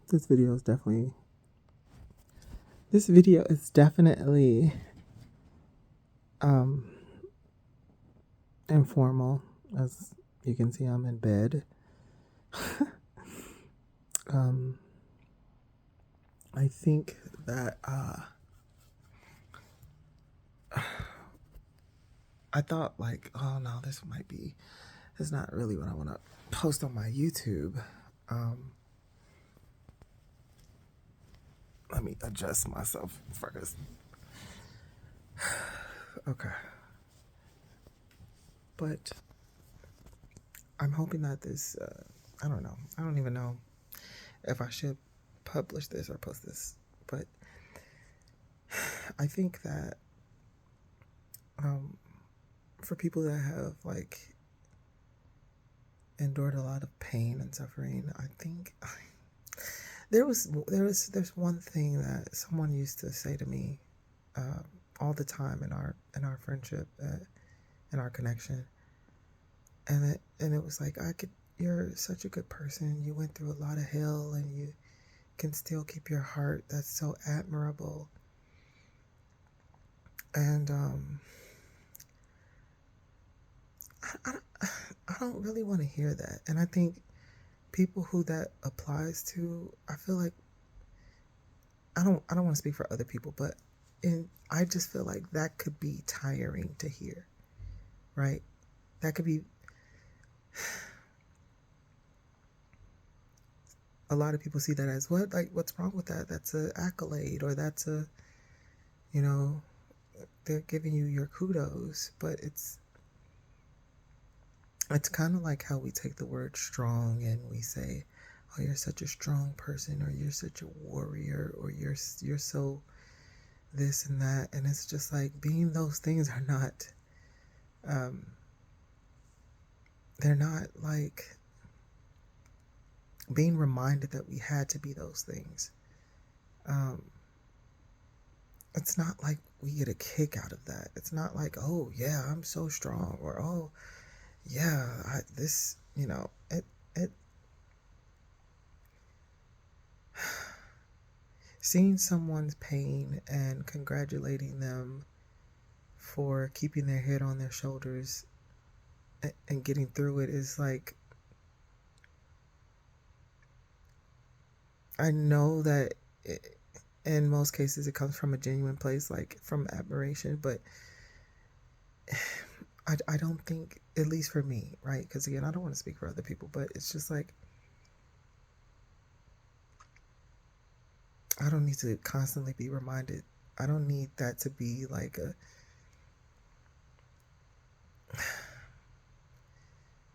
This video is definitely this video is definitely um informal. As you can see, I'm in bed. um I think that I thought like, oh no, this is not really what I want to post on my YouTube. Let me adjust myself first. Okay. But I'm hoping that this, I don't know. I don't even know if I should publish this or post this. But I think that for people that have like endured a lot of pain and suffering, I think there's one thing that someone used to say to me all the time in our friendship, in our connection, and it was like, you're such a good person. You went through a lot of hell, and you can still keep your heart. That's so admirable. And I, I, I don't really want to hear that. And I think people who that applies to, I feel like I don't want to speak for other people, but I just feel like that could be tiring to hear, right? That could be a lot of people see that as what, like, what's wrong with that? That's a accolade, or that's a, you know, they're giving you your kudos, but it's kind of like how we take the word strong and we say, oh, you're such a strong person, or you're such a warrior, or you're so this and that, and it's just like, being those things are not um they're not like being reminded that we had to be those things. um it's not like we get a kick out of that. It's not like, oh yeah, I'm so strong, or oh yeah, this, it seeing someone's pain and congratulating them for keeping their head on their shoulders and getting through it is like, I know that in most cases it comes from a genuine place, like from admiration, but I don't think, at least for me, right? Because again, I don't want to speak for other people, but it's just like, I don't need to constantly be reminded. I don't need that to be like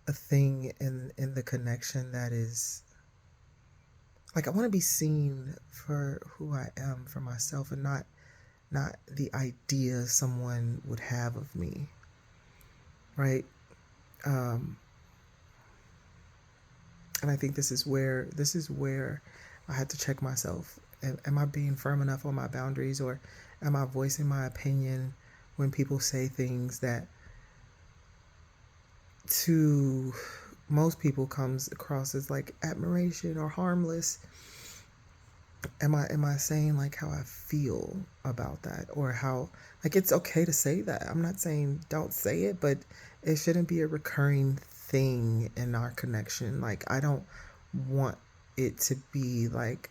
a thing in the connection that is like, I want to be seen for who I am, for myself, and not the idea someone would have of me, right? Um, and I think this is where I had to check myself. Am I being firm enough on my boundaries, or am I voicing my opinion when people say things that to most people comes across as like admiration or harmless? Am I saying like how I feel about that, or how, like, it's okay to say that. I'm not saying don't say it, but it shouldn't be a recurring thing in our connection. Like, I don't want it to be like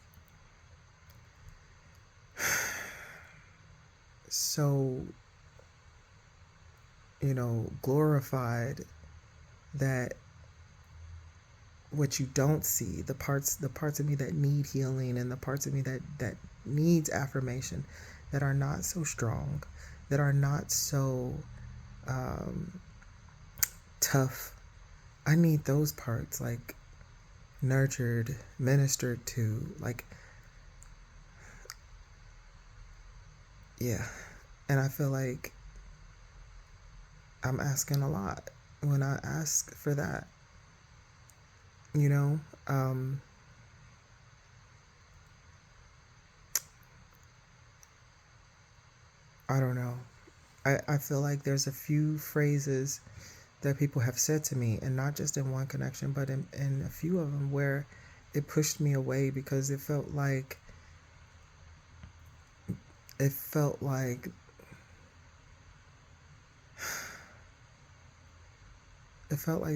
so, glorified, that what you don't see, the parts of me that need healing, and the parts of me that needs affirmation, that are not so strong, that are not so um, tough. I need those parts like nurtured, ministered to, like, yeah. And I feel like I'm asking a lot when I ask for that, you know? Um, I don't know. I feel like there's a few phrases that people have said to me, and not just in one connection, but in a few of them, where it pushed me away because it felt like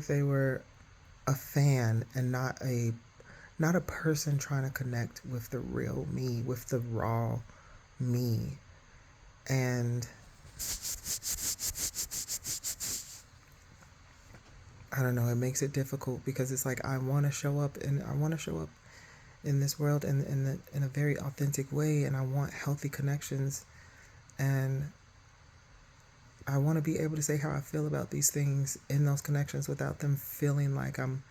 they were a fan and not a person trying to connect with the real me, with the raw me. And I don't know, it makes it difficult because it's like I want to show up in this world in a very authentic way, and I want healthy connections, and I want to be able to say how I feel about these things in those connections without them feeling like I'm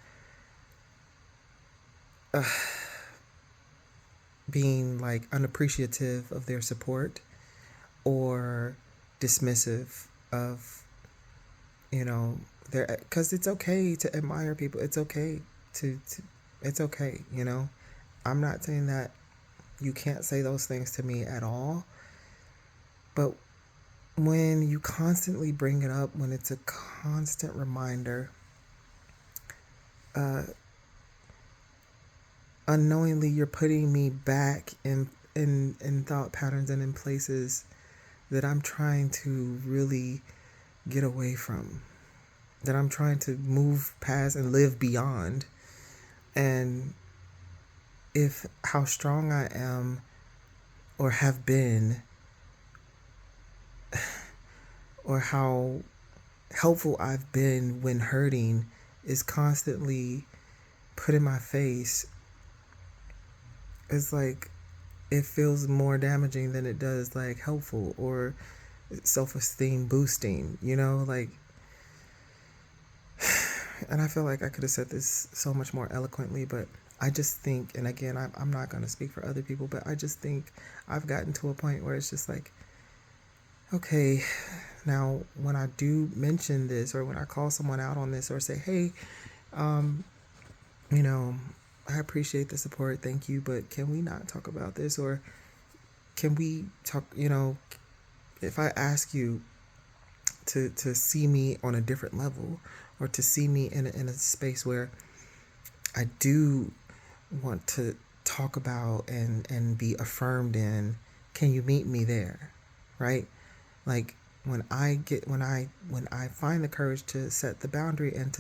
being like unappreciative of their support or dismissive of, their, because it's okay to admire people. It's okay to it's okay, I'm not saying that you can't say those things to me at all, but when you constantly bring it up, when it's a constant reminder, unknowingly you're putting me back in thought patterns and in places that I'm trying to really get away from, that I'm trying to move past and live beyond. And if how strong I am or have been, or how helpful I've been when hurting is constantly put in my face, it's like it feels more damaging than it does like helpful or self-esteem boosting, like. And I feel like I could have said this so much more eloquently, but I just think, and again, I'm not going to speak for other people, but I just think I've gotten to a point where it's just like, okay, now when I do mention this, or when I call someone out on this, or say, hey, I appreciate the support, thank you, but can we not talk about this? Or can we talk, if I ask you to see me on a different level, or to see me in a space where I do want to talk about and be affirmed in, can you meet me there? Right? Like when I find the courage to set the boundary and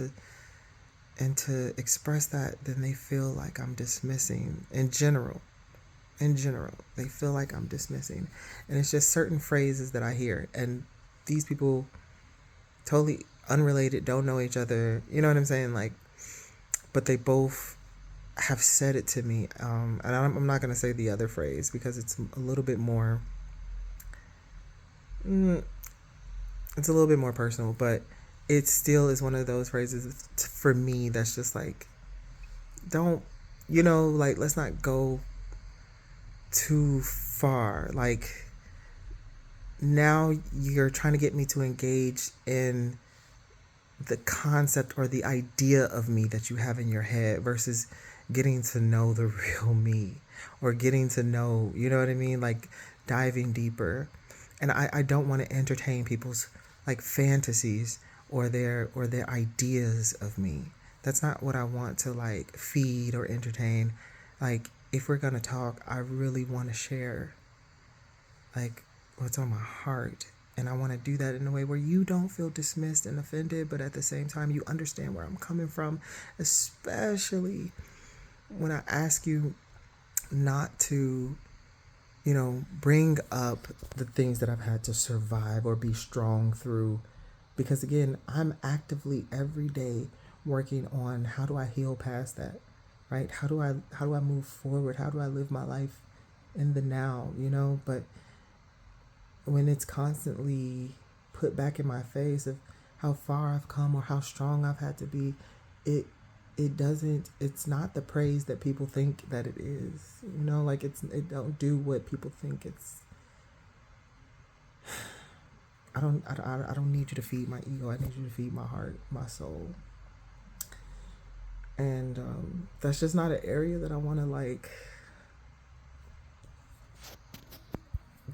to express that, then they feel like I'm dismissing in general, they feel like I'm dismissing. And it's just certain phrases that I hear, and these people totally unrelated, don't know each other, you know what I'm saying, like, but they both have said it to me, and I'm not going to say the other phrase because it's a little bit more personal, but it still is one of those phrases for me that's just like, don't, like, let's not go too far. Like, now you're trying to get me to engage in the concept or the idea of me that you have in your head versus getting to know the real me, or getting to know, you know what I mean? Like diving deeper. And I don't want to entertain people's like fantasies or their ideas of me. That's not what I want to like feed or entertain. Like, if we're going to talk, I really want to share like what's on my heart. And I want to do that in a way where you don't feel dismissed and offended, but at the same time, you understand where I'm coming from, especially when I ask you not to, bring up the things that I've had to survive or be strong through. Because again, I'm actively every day working on how do I heal past that, right? How do I move forward? How do I live my life in the now, But when it's constantly put back in my face of how far I've come or how strong I've had to be, it's not the praise that people think that it is, like it don't do what people think it's. I don't need you to feed my ego. I need you to feed my heart, my soul. And that's just not an area that I want to like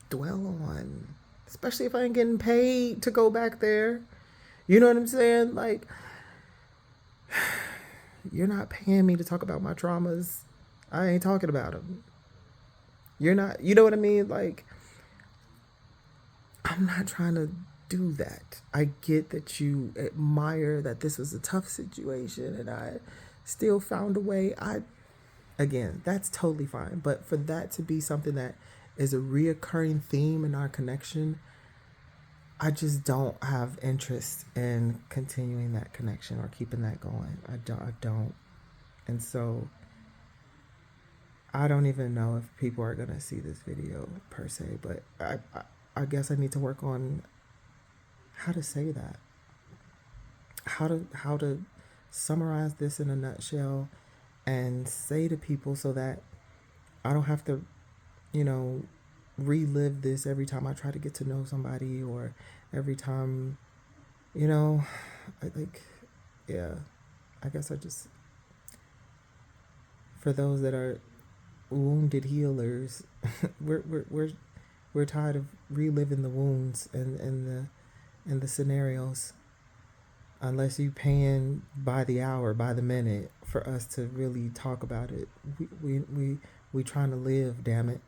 dwell on, especially if I ain't getting paid to go back there. You know what I'm saying? Like, you're not paying me to talk about my traumas. I ain't talking about them. You're not, you know what I mean? Like, I'm not trying to do that. I get that you admire that this was a tough situation and I still found a way. Again, that's totally fine. But for that to be something that is a reoccurring theme in our connection, I just don't have interest in continuing that connection or keeping that going. I don't. And so I don't even know if people are going to see this video per se, but I guess I need to work on how to say that. How to summarize this in a nutshell and say to people so that I don't have to, you know, relive this every time I try to get to know somebody or every time, you know, I think, yeah, I guess I just, for those that are wounded healers, we're, we're, we're, we're tired of reliving the wounds and the scenarios unless you paying by the hour, by the minute for us to really talk about it. We trying to live, damn it.